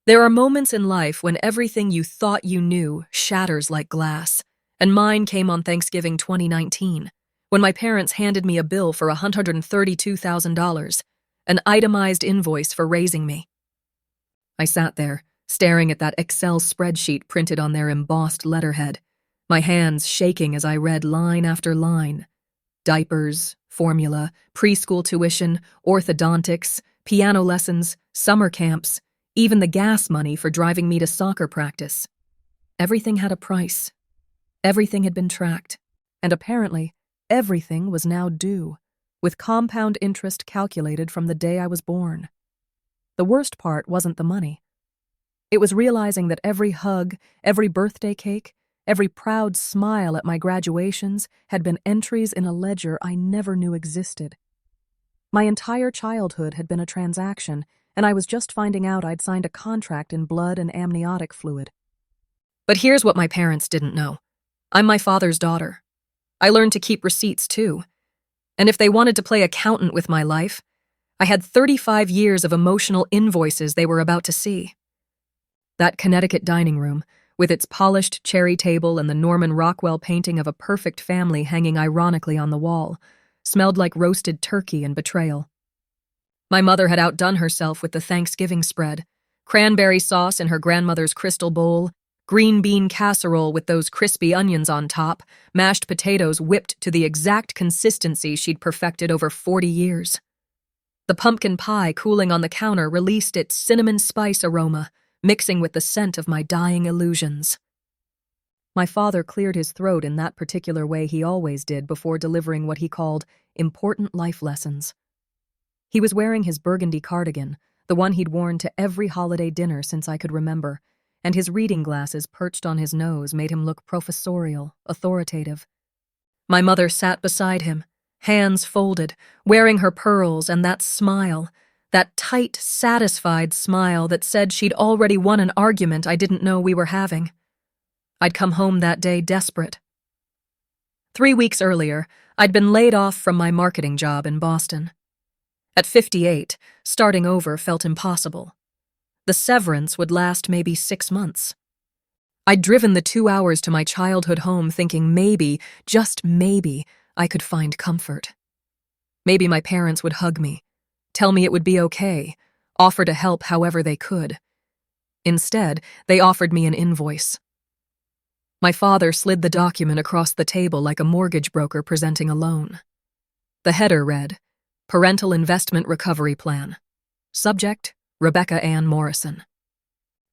There are moments in life when everything you thought you knew shatters like glass, and mine came on Thanksgiving 2019, when my parents handed me a bill for $132,000, an itemized invoice for raising me. I sat there, staring at that Excel spreadsheet printed on their embossed letterhead, my hands shaking as I read line after line. Diapers, formula, preschool tuition, orthodontics, piano lessons, summer camps, even the gas money for driving me to soccer practice. Everything had a price. Everything had been tracked. And apparently, everything was now due, with compound interest calculated from the day I was born. The worst part wasn't the money. It was realizing that every hug, every birthday cake, every proud smile at my graduations had been entries in a ledger I never knew existed. My entire childhood had been a transaction, and I was just finding out I'd signed a contract in blood and amniotic fluid. But here's what my parents didn't know. I'm my father's daughter. I learned to keep receipts too. And if they wanted to play accountant with my life, I had 35 years of emotional invoices they were about to see. That Connecticut dining room, with its polished cherry table and the Norman Rockwell painting of a perfect family hanging ironically on the wall, smelled like roasted turkey and betrayal. My mother had outdone herself with the Thanksgiving spread, cranberry sauce in her grandmother's crystal bowl, green bean casserole with those crispy onions on top, mashed potatoes whipped to the exact consistency she'd perfected over 40 years. The pumpkin pie cooling on the counter released its cinnamon spice aroma, mixing with the scent of my dying illusions. My father cleared his throat in that particular way he always did before delivering what he called important life lessons. He was wearing his burgundy cardigan, the one he'd worn to every holiday dinner since I could remember, and his reading glasses perched on his nose made him look professorial, authoritative. My mother sat beside him, hands folded, wearing her pearls, and that smile, that tight, satisfied smile that said she'd already won an argument I didn't know we were having. I'd come home that day desperate. 3 weeks earlier, I'd been laid off from my marketing job in Boston. At 58, starting over felt impossible. The severance would last maybe 6 months. I'd driven the 2 hours to my childhood home thinking maybe, just maybe, I could find comfort. Maybe my parents would hug me, tell me it would be okay, offer to help however they could. Instead, they offered me an invoice. My father slid the document across the table like a mortgage broker presenting a loan. The header read, Parental Investment Recovery Plan. Subject, Rebecca Ann Morrison.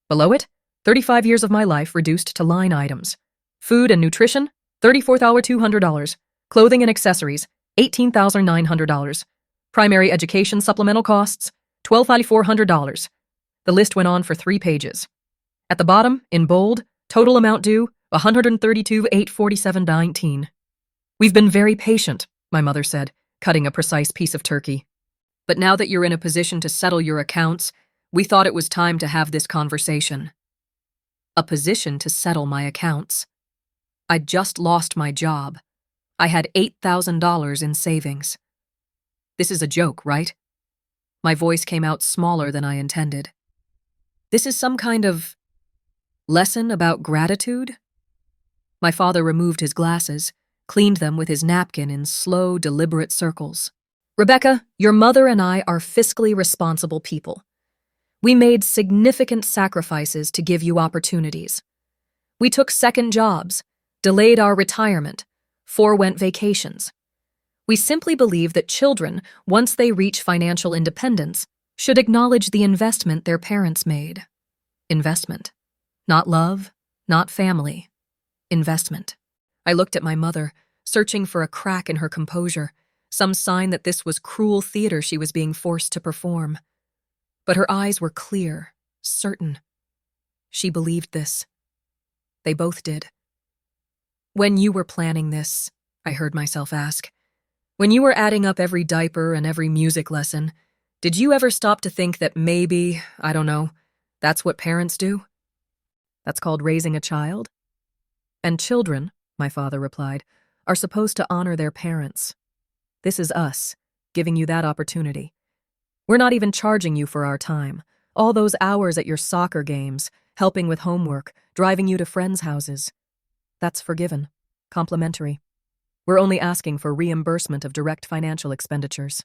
Below it, 35 years of my life reduced to line items. Food and nutrition, $34,200. Clothing and accessories, $18,900. Primary education supplemental costs, $12,400. The list went on for 3 pages. At the bottom, in bold, total amount due, $132,847.19. We've been very patient, my mother said, cutting a precise piece of turkey. But now that you're in a position to settle your accounts, we thought it was time to have this conversation. A position to settle my accounts. I'd just lost my job. I had $8,000 in savings. This is a joke, right? My voice came out smaller than I intended. This is some kind of lesson about gratitude? My father removed his glasses, cleaned them with his napkin in slow, deliberate circles. Rebecca, your mother and I are fiscally responsible people. We made significant sacrifices to give you opportunities. We took second jobs, delayed our retirement, forewent vacations. We simply believe that children, once they reach financial independence, should acknowledge the investment their parents made. Investment. Not love, not family. Investment. I looked at my mother, searching for a crack in her composure, some sign that this was cruel theater she was being forced to perform. But her eyes were clear, certain. She believed this. They both did. When you were planning this, I heard myself ask, when you were adding up every diaper and every music lesson, did you ever stop to think that maybe, I don't know, that's what parents do? That's called raising a child? And children, my father replied, are supposed to honor their parents. This is us, giving you that opportunity. We're not even charging you for our time. All those hours at your soccer games, helping with homework, driving you to friends' houses. That's forgiven. Complimentary. We're only asking for reimbursement of direct financial expenditures.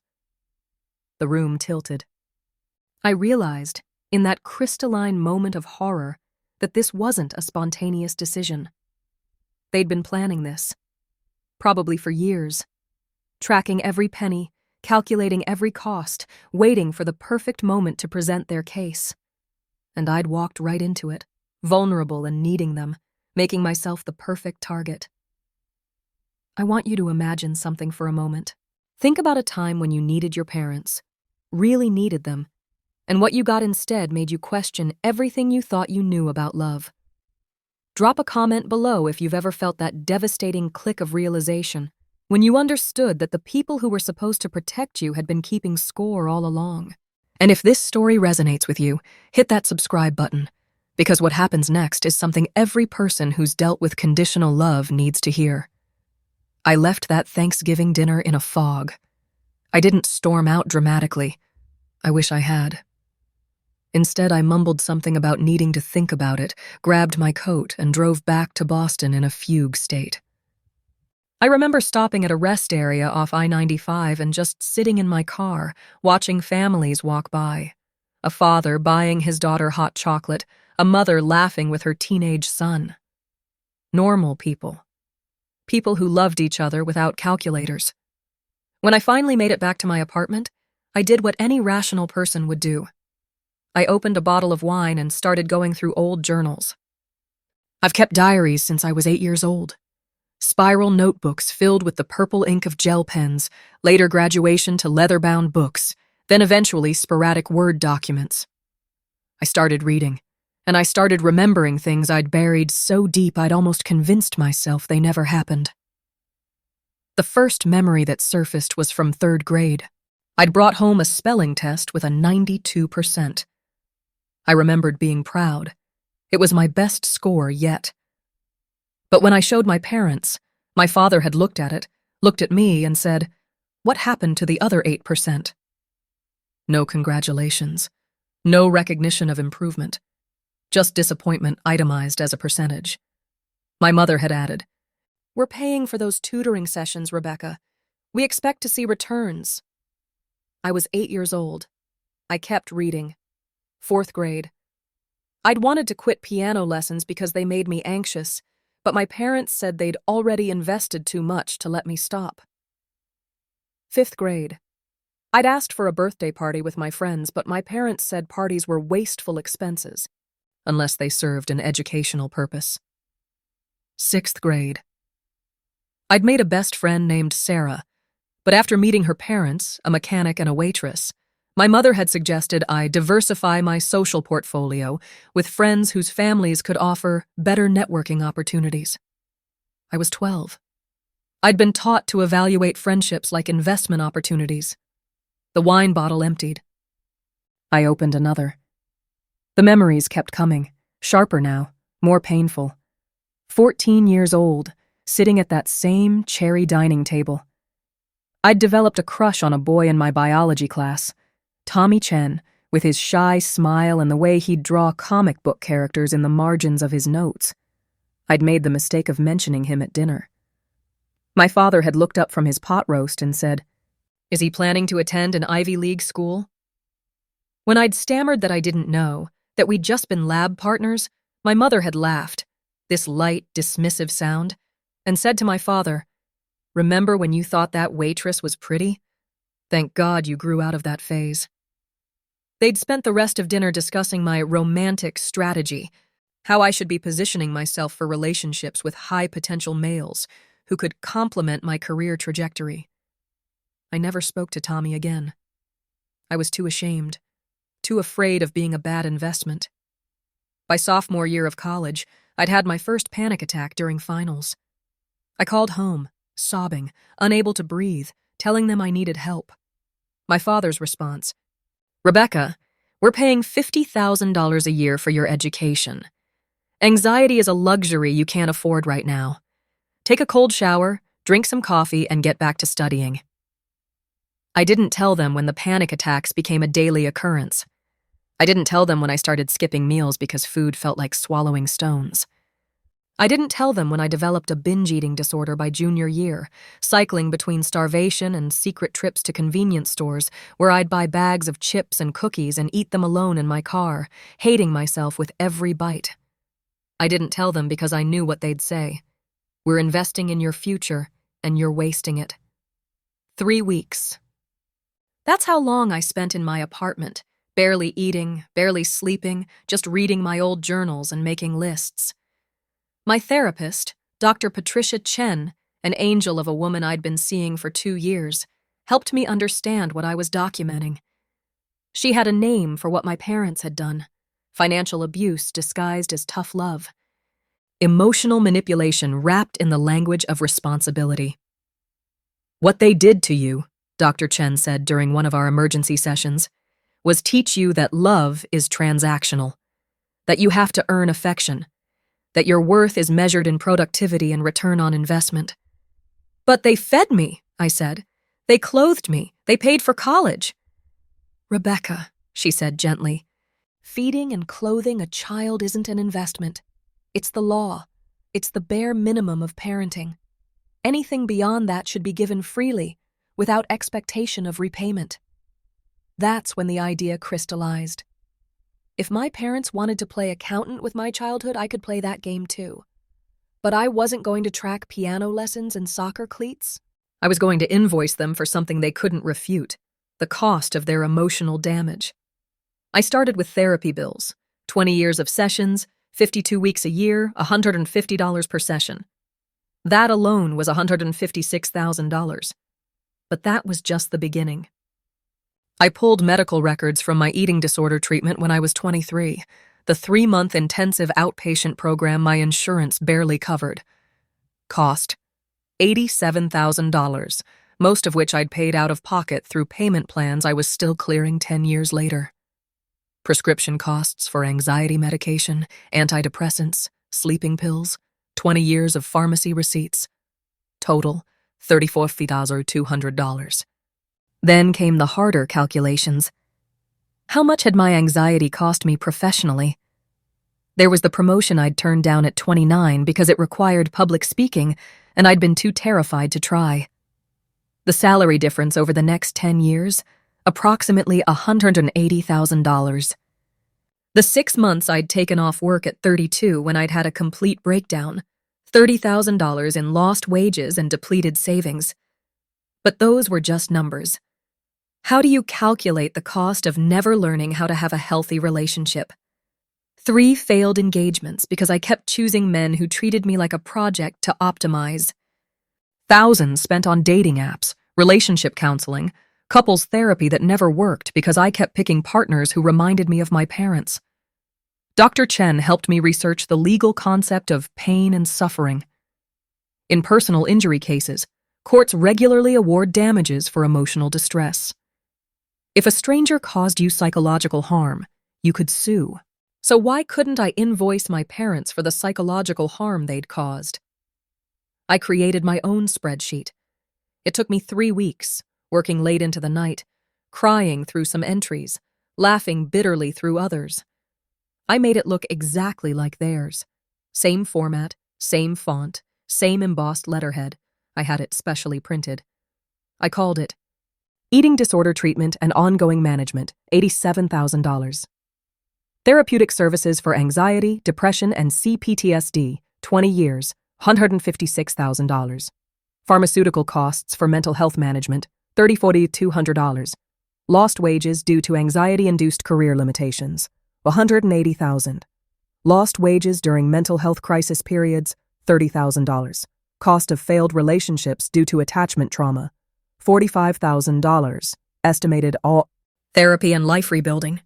The room tilted. I realized, in that crystalline moment of horror, that this wasn't a spontaneous decision. They'd been planning this, probably for years, tracking every penny, calculating every cost, waiting for the perfect moment to present their case. And I'd walked right into it, vulnerable and needing them, making myself the perfect target. I want you to imagine something for a moment. Think about a time when you needed your parents, really needed them, and what you got instead made you question everything you thought you knew about love. Drop a comment below if you've ever felt that devastating click of realization, when you understood that the people who were supposed to protect you had been keeping score all along. And if this story resonates with you, hit that subscribe button, because what happens next is something every person who's dealt with conditional love needs to hear. I left that Thanksgiving dinner in a fog. I didn't storm out dramatically. I wish I had. Instead, I mumbled something about needing to think about it, grabbed my coat, and drove back to Boston in a fugue state. I remember stopping at a rest area off I-95 and just sitting in my car, watching families walk by. A father buying his daughter hot chocolate, a mother laughing with her teenage son. Normal people. People who loved each other without calculators. When I finally made it back to my apartment, I did what any rational person would do. I opened a bottle of wine and started going through old journals. I've kept diaries since I was 8 years old. Spiral notebooks filled with the purple ink of gel pens, later graduation to leather-bound books, then eventually sporadic Word documents. I started reading, and I started remembering things I'd buried so deep I'd almost convinced myself they never happened. The first memory that surfaced was from 3rd grade. I'd brought home a spelling test with a 92%. I remembered being proud. It was my best score yet. But when I showed my parents, my father had looked at it, looked at me, and said, "What happened to the other 8%? No congratulations. No recognition of improvement. Just disappointment itemized as a percentage. My mother had added, "We're paying for those tutoring sessions, Rebecca. We expect to see returns." I was 8 years old. I kept reading. 4th grade. I'd wanted to quit piano lessons because they made me anxious, but my parents said they'd already invested too much to let me stop. 5th grade. I'd asked for a birthday party with my friends, but my parents said parties were wasteful expenses, unless they served an educational purpose. 6th grade. I'd made a best friend named Sarah, but after meeting her parents, a mechanic and a waitress, my mother had suggested I diversify my social portfolio with friends whose families could offer better networking opportunities. I was 12. I'd been taught to evaluate friendships like investment opportunities. The wine bottle emptied. I opened another. The memories kept coming, sharper now, more painful. 14 years old, sitting at that same cherry dining table. I'd developed a crush on a boy in my biology class, Tommy Chen, with his shy smile and the way he'd draw comic book characters in the margins of his notes. I'd made the mistake of mentioning him at dinner. My father had looked up from his pot roast and said, "Is he planning to attend an Ivy League school?" When I'd stammered that I didn't know, that we'd just been lab partners, my mother had laughed, this light, dismissive sound, and said to my father, "Remember when you thought that waitress was pretty? Thank God you grew out of that phase." They'd spent the rest of dinner discussing my romantic strategy, how I should be positioning myself for relationships with high-potential males who could complement my career trajectory. I never spoke to Tommy again. I was too ashamed, too afraid of being a bad investment. By sophomore year of college, I'd had my first panic attack during finals. I called home, sobbing, unable to breathe, telling them I needed help. My father's response, "Rebecca, we're paying $50,000 a year for your education. Anxiety is a luxury you can't afford right now. Take a cold shower, drink some coffee, and get back to studying." I didn't tell them when the panic attacks became a daily occurrence. I didn't tell them when I started skipping meals because food felt like swallowing stones. I didn't tell them when I developed a binge-eating disorder by junior year, cycling between starvation and secret trips to convenience stores where I'd buy bags of chips and cookies and eat them alone in my car, hating myself with every bite. I didn't tell them because I knew what they'd say. We're investing in your future, and you're wasting it. 3 weeks. That's how long I spent in my apartment, barely eating, barely sleeping, just reading my old journals and making lists. My therapist, Dr. Patricia Chen, an angel of a woman I'd been seeing for 2 years, helped me understand what I was documenting. She had a name for what my parents had done: financial abuse disguised as tough love. Emotional manipulation wrapped in the language of responsibility. What they did to you, Dr. Chen said during one of our emergency sessions, was teach you that love is transactional, that you have to earn affection, that your worth is measured in productivity and return on investment. But they fed me, I said. They clothed me. They paid for college. Rebecca, she said gently, feeding and clothing a child isn't an investment. It's the law. It's the bare minimum of parenting. Anything beyond that should be given freely, without expectation of repayment. That's when the idea crystallized. If my parents wanted to play accountant with my childhood, I could play that game too. But I wasn't going to track piano lessons and soccer cleats. I was going to invoice them for something they couldn't refute: the cost of their emotional damage. I started with therapy bills, 20 years of sessions, 52 weeks a year, $150 per session. That alone was $156,000. But that was just the beginning. I pulled medical records from my eating disorder treatment when I was 23, the 3-month intensive outpatient program my insurance barely covered. Cost: $87,000, most of which I'd paid out of pocket through payment plans I was still clearing 10 years later. Prescription costs for anxiety medication, antidepressants, sleeping pills, 20 years of pharmacy receipts. Total, $34,200. Then came the harder calculations. How much had my anxiety cost me professionally? There was the promotion I'd turned down at 29 because it required public speaking, and I'd been too terrified to try. The salary difference over the next 10 years, approximately $180,000. The 6 months I'd taken off work at 32 when I'd had a complete breakdown, $30,000 in lost wages and depleted savings. But those were just numbers. How do you calculate the cost of never learning how to have a healthy relationship? 3 failed engagements because I kept choosing men who treated me like a project to optimize. Thousands spent on dating apps, relationship counseling, couples therapy that never worked because I kept picking partners who reminded me of my parents. Dr. Chen helped me research the legal concept of pain and suffering. In personal injury cases, courts regularly award damages for emotional distress. If a stranger caused you psychological harm, you could sue. So why couldn't I invoice my parents for the psychological harm they'd caused? I created my own spreadsheet. It took me 3 weeks, working late into the night, crying through some entries, laughing bitterly through others. I made it look exactly like theirs. Same format, same font, same embossed letterhead. I had it specially printed. I called it Eating Disorder Treatment and Ongoing Management, $87,000. Therapeutic Services for Anxiety, Depression, and CPTSD, 20 years, $156,000. Pharmaceutical costs for mental health management, $34,200. Lost wages due to anxiety-induced career limitations, $180,000. Lost wages during mental health crisis periods, $30,000. Cost of failed relationships due to attachment trauma, $45,000. Estimated all therapy and life rebuilding.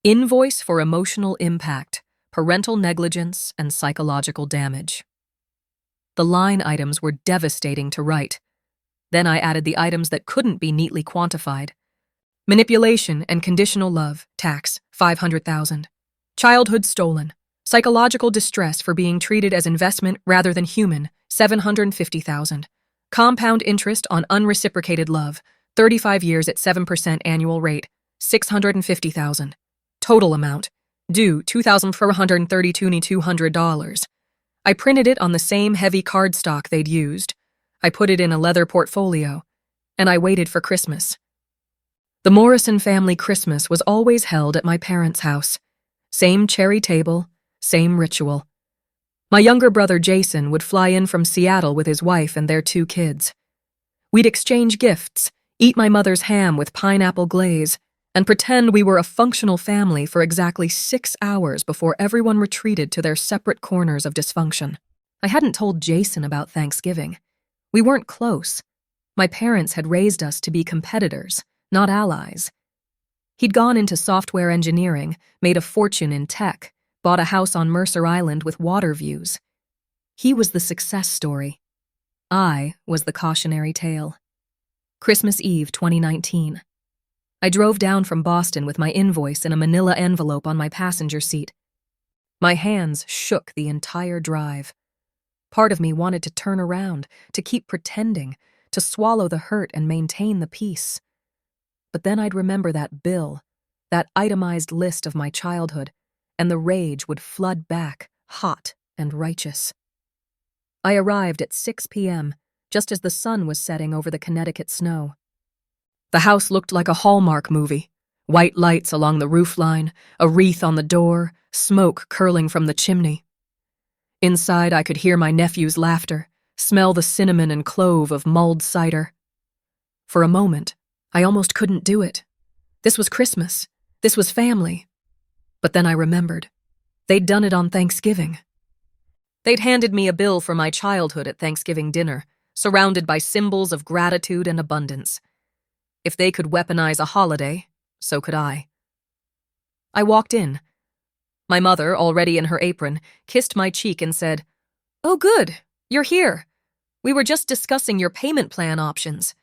Invoice for emotional impact, parental negligence, and psychological damage. The line items were devastating to write. Then I added the items that couldn't be neatly quantified. Manipulation and conditional love, tax, $500,000. Childhood stolen. Psychological distress for being treated as investment rather than human, $750,000. Compound interest on unreciprocated love, 35 years at 7% annual rate, $650,000. Total amount, due $2,432,200. I printed it on the same heavy cardstock they'd used. I put it in a leather portfolio, and I waited for Christmas. The Morrison family Christmas was always held at my parents' house. Same cherry table, same ritual. My younger brother Jason would fly in from Seattle with his wife and their 2 kids. We'd exchange gifts, eat my mother's ham with pineapple glaze, and pretend we were a functional family for exactly 6 hours before everyone retreated to their separate corners of dysfunction. I hadn't told Jason about Thanksgiving. We weren't close. My parents had raised us to be competitors, not allies. He'd gone into software engineering, made a fortune in tech, bought a house on Mercer Island with water views. He was the success story. I was the cautionary tale. Christmas Eve 2019. I drove down from Boston with my invoice in a manila envelope on my passenger seat. My hands shook the entire drive. Part of me wanted to turn around, to keep pretending, to swallow the hurt and maintain the peace. But then I'd remember that bill, that itemized list of my childhood, and the rage would flood back, hot and righteous. I arrived at 6 p.m., just as the sun was setting over the Connecticut snow. The house looked like a Hallmark movie. White lights along the roofline, a wreath on the door, smoke curling from the chimney. Inside, I could hear my nephew's laughter, smell the cinnamon and clove of mulled cider. For a moment, I almost couldn't do it. This was Christmas. This was family. But then I remembered. They'd done it on Thanksgiving. They'd handed me a bill for my childhood at Thanksgiving dinner, surrounded by symbols of gratitude and abundance. If they could weaponize a holiday, so could I. I walked in. My mother, already in her apron, kissed my cheek and said, "Oh, good, you're here. We were just discussing your payment plan options.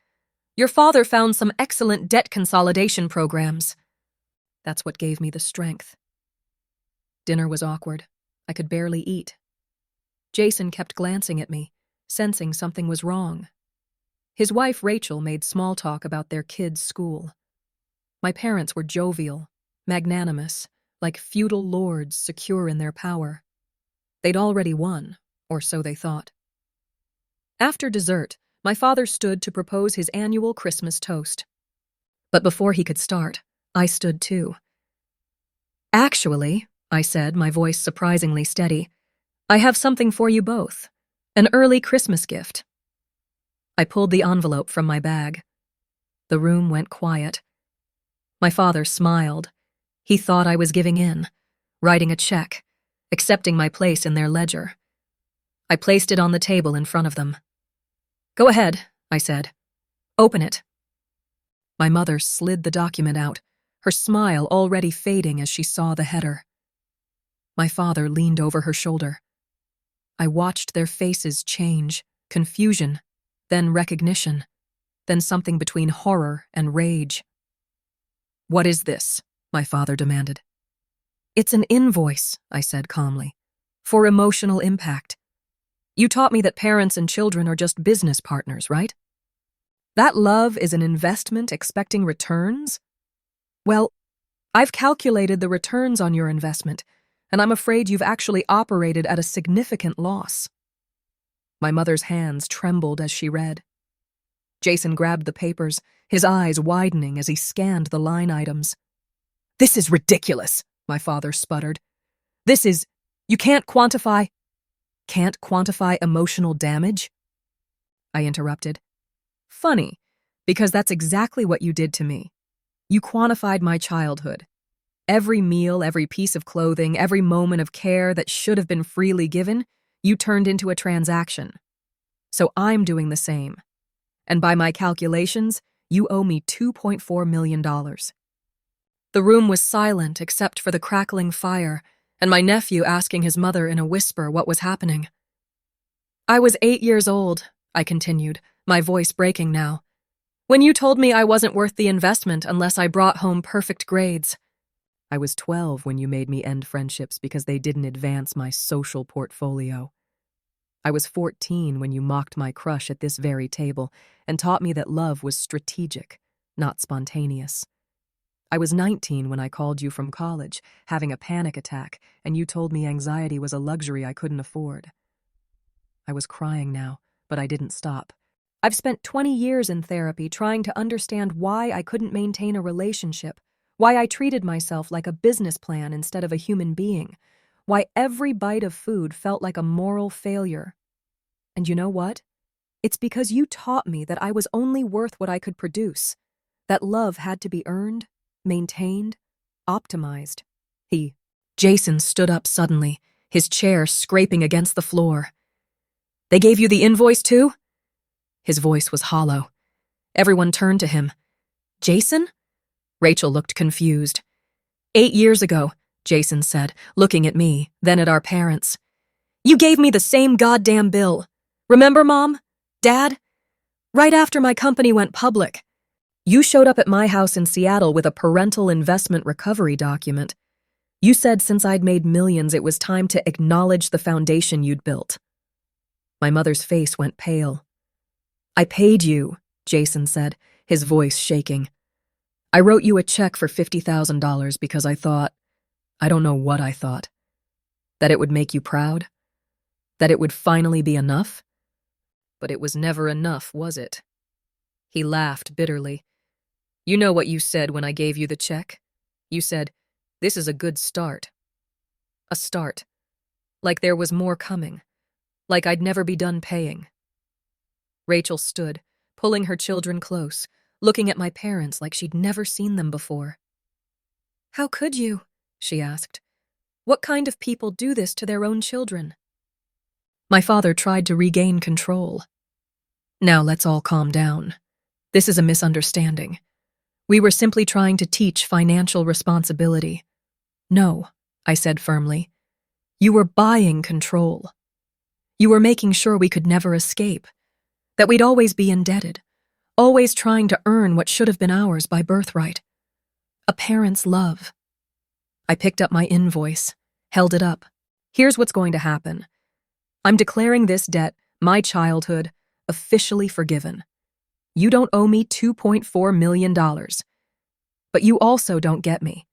Your father found some excellent debt consolidation programs." That's what gave me the strength. Dinner was awkward. I could barely eat. Jason kept glancing at me, sensing something was wrong. His wife Rachel made small talk about their kids' school. My parents were jovial, magnanimous, like feudal lords secure in their power. They'd already won, or so they thought. After dessert, my father stood to propose his annual Christmas toast. But before he could start, I stood too. "Actually," I said, my voice surprisingly steady, "I have something for you both. An early Christmas gift." I pulled the envelope from my bag. The room went quiet. My father smiled. He thought I was giving in, writing a check, accepting my place in their ledger. I placed it on the table in front of them. "Go ahead," I said. "Open it." My mother slid the document out, her smile already fading as she saw the header. My father leaned over her shoulder. I watched their faces change, confusion, then recognition, then something between horror and rage. "What is this?" my father demanded. "It's an invoice," I said calmly, "for emotional impact. You taught me that parents and children are just business partners, right? That love is an investment expecting returns? Well, I've calculated the returns on your investment, and I'm afraid you've actually operated at a significant loss." My mother's hands trembled as she read. Jason grabbed the papers, his eyes widening as he scanned the line items. "This is ridiculous," my father sputtered. You can't quantify emotional damage?" I interrupted. "Funny, because that's exactly what you did to me. You quantified my childhood. Every meal, every piece of clothing, every moment of care that should have been freely given, you turned into a transaction. So I'm doing the same. And by my calculations, you owe me $2.4 million. The room was silent except for the crackling fire and my nephew asking his mother in a whisper what was happening. "I was 8 years old," I continued, my voice breaking now, "when you told me I wasn't worth the investment unless I brought home perfect grades. I was 12 when you made me end friendships because they didn't advance my social portfolio. I was 14 when you mocked my crush at this very table and taught me that love was strategic, not spontaneous. I was 19 when I called you from college, having a panic attack, and you told me anxiety was a luxury I couldn't afford. I was crying now, but I didn't stop. I've spent 20 years in therapy trying to understand why I couldn't maintain a relationship, why I treated myself like a business plan instead of a human being, why every bite of food felt like a moral failure. And you know what? It's because you taught me that I was only worth what I could produce, that love had to be earned, maintained, optimized. Jason stood up suddenly, his chair scraping against the floor. They gave you the invoice too? His voice was hollow. Everyone turned to him. Jason? Rachel looked confused. 8 years ago, Jason said, looking at me, then at our parents. You gave me the same goddamn bill. Remember, Mom? Dad? Right after my company went public. You showed up at my house in Seattle with a parental investment recovery document. You said since I'd made millions, it was time to acknowledge the foundation you'd built. My mother's face went pale. I paid you, Jason said, his voice shaking. I wrote you a check for $50,000 because I thought, I don't know what I thought, that it would make you proud, that it would finally be enough. But it was never enough, was it? He laughed bitterly. You know what you said when I gave you the check? You said, this is a good start. A start. Like there was more coming. Like I'd never be done paying. Rachel stood, pulling her children close, looking at my parents like she'd never seen them before. How could you? She asked. What kind of people do this to their own children? My father tried to regain control. Now let's all calm down. This is a misunderstanding. We were simply trying to teach financial responsibility. No, I said firmly. You were buying control. You were making sure we could never escape, that we'd always be indebted, always trying to earn what should have been ours by birthright. A parent's love. I picked up my invoice, held it up. Here's what's going to happen. I'm declaring this debt, my childhood, officially forgiven. You don't owe me $2.4 million. But you also don't get me.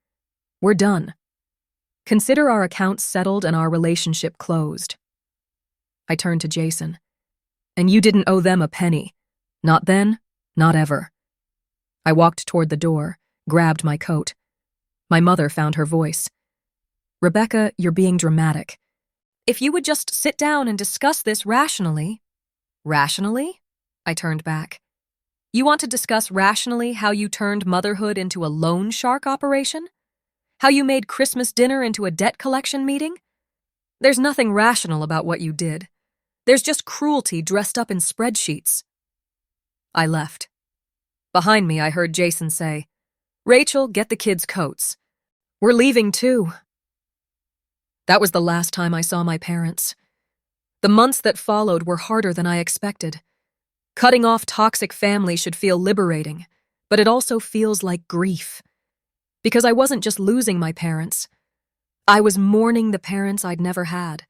We're done. Consider our accounts settled and our relationship closed. I turned to Jason. And you didn't owe them a penny. Not then, not ever. I walked toward the door, grabbed my coat. My mother found her voice. Rebecca, you're being dramatic. If you would just sit down and discuss this rationally. Rationally? I turned back. You want to discuss rationally how you turned motherhood into a loan shark operation? How you made Christmas dinner into a debt collection meeting? There's nothing rational about what you did. There's just cruelty dressed up in spreadsheets. I left. Behind me, I heard Jason say, Rachel, get the kids' coats. We're leaving too. That was the last time I saw my parents. The months that followed were harder than I expected. Cutting off toxic family should feel liberating, but it also feels like grief. Because I wasn't just losing my parents. I was mourning the parents I'd never had,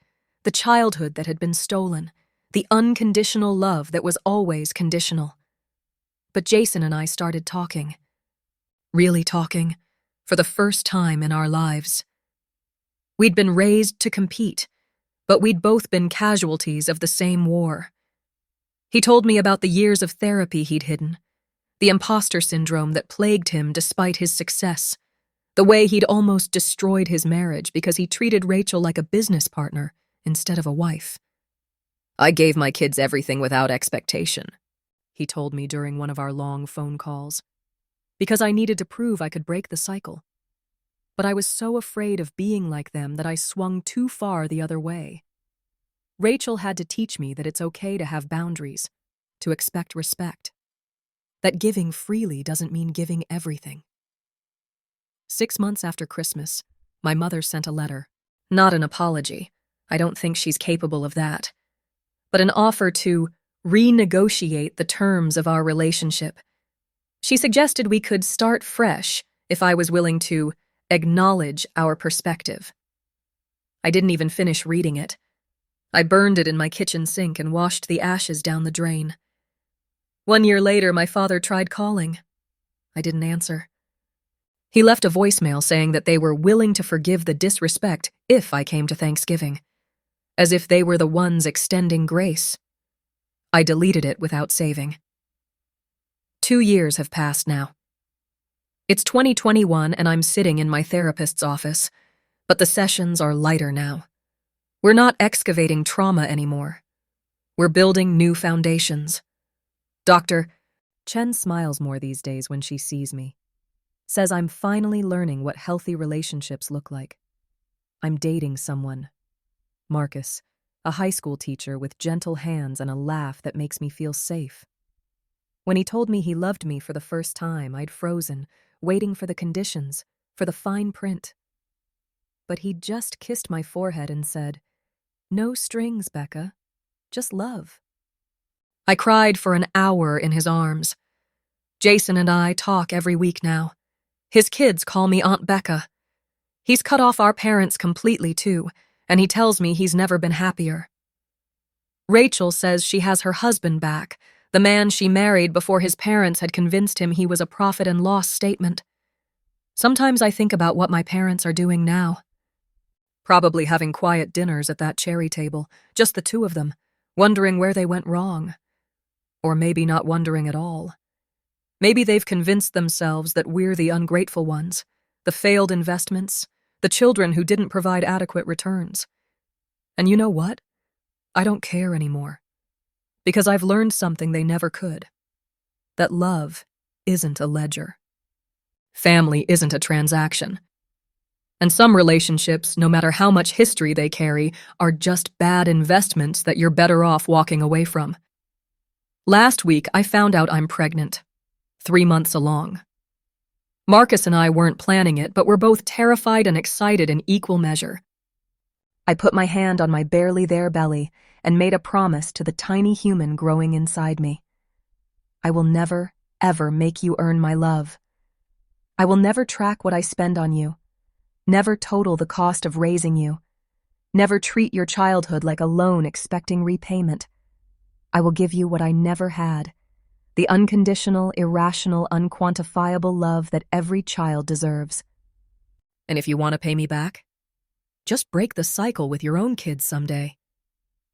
the childhood that had been stolen, the unconditional love that was always conditional. But Jason and I started talking. Really talking, for the first time in our lives. We'd been raised to compete, but we'd both been casualties of the same war. He told me about the years of therapy he'd hidden, the imposter syndrome that plagued him despite his success, the way he'd almost destroyed his marriage because he treated Rachel like a business partner instead of a wife. I gave my kids everything without expectation, he told me during one of our long phone calls, because I needed to prove I could break the cycle. But I was so afraid of being like them that I swung too far the other way. Rachel had to teach me that it's okay to have boundaries, to expect respect. That giving freely doesn't mean giving everything. 6 months after Christmas, my mother sent a letter. Not an apology. I don't think she's capable of that. But an offer to renegotiate the terms of our relationship. She suggested we could start fresh if I was willing to acknowledge our perspective. I didn't even finish reading it. I burned it in my kitchen sink and washed the ashes down the drain. 1 year later, my father tried calling. I didn't answer. He left a voicemail saying that they were willing to forgive the disrespect if I came to Thanksgiving, as if they were the ones extending grace. I deleted it without saving. 2 years have passed now. It's 2021 and I'm sitting in my therapist's office, but the sessions are lighter now. We're not excavating trauma anymore. We're building new foundations. Dr. Chen smiles more these days when she sees me. Says I'm finally learning what healthy relationships look like. I'm dating someone. Marcus, a high school teacher with gentle hands and a laugh that makes me feel safe. When he told me he loved me for the first time, I'd frozen, waiting for the conditions, for the fine print. But he'd just kissed my forehead and said, "No strings, Becca, just love." I cried for an hour in his arms. Jason and I talk every week now. His kids call me Aunt Becca. He's cut off our parents completely too, and he tells me he's never been happier. Rachel says she has her husband back, the man she married before his parents had convinced him he was a profit and loss statement. Sometimes I think about what my parents are doing now. Probably having quiet dinners at that cherry table, just the two of them, wondering where they went wrong. Or maybe not wondering at all. Maybe they've convinced themselves that we're the ungrateful ones, the failed investments, the children who didn't provide adequate returns. And you know what? I don't care anymore. Because I've learned something they never could. That love isn't a ledger. Family isn't a transaction. And some relationships, no matter how much history they carry, are just bad investments that you're better off walking away from. Last week, I found out I'm pregnant, 3 months along. Marcus and I weren't planning it, but we're both terrified and excited in equal measure. I put my hand on my barely there belly and made a promise to the tiny human growing inside me. I will never, ever make you earn my love. I will never track what I spend on you. Never total the cost of raising you. Never treat your childhood like a loan expecting repayment. I will give you what I never had, the unconditional, irrational, unquantifiable love that every child deserves. And if you want to pay me back, just break the cycle with your own kids someday.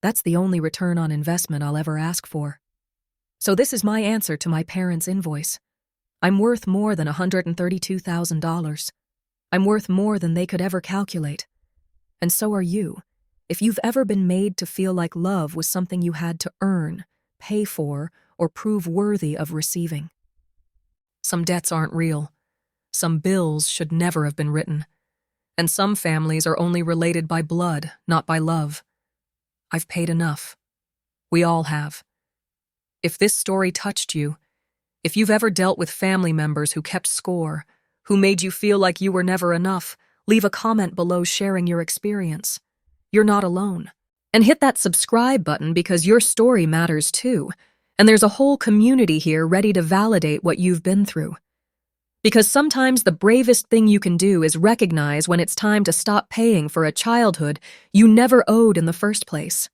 That's the only return on investment I'll ever ask for. So this is my answer to my parents' invoice. I'm worth more than $132,000. I'm worth more than they could ever calculate. And so are you, if you've ever been made to feel like love was something you had to earn, pay for, or prove worthy of receiving. Some debts aren't real. Some bills should never have been written. And some families are only related by blood, not by love. I've paid enough. We all have. If this story touched you, if you've ever dealt with family members who kept score, who made you feel like you were never enough, leave a comment below sharing your experience. You're not alone. And hit that subscribe button because your story matters too. And there's a whole community here ready to validate what you've been through. Because sometimes the bravest thing you can do is recognize when it's time to stop paying for a childhood you never owed in the first place.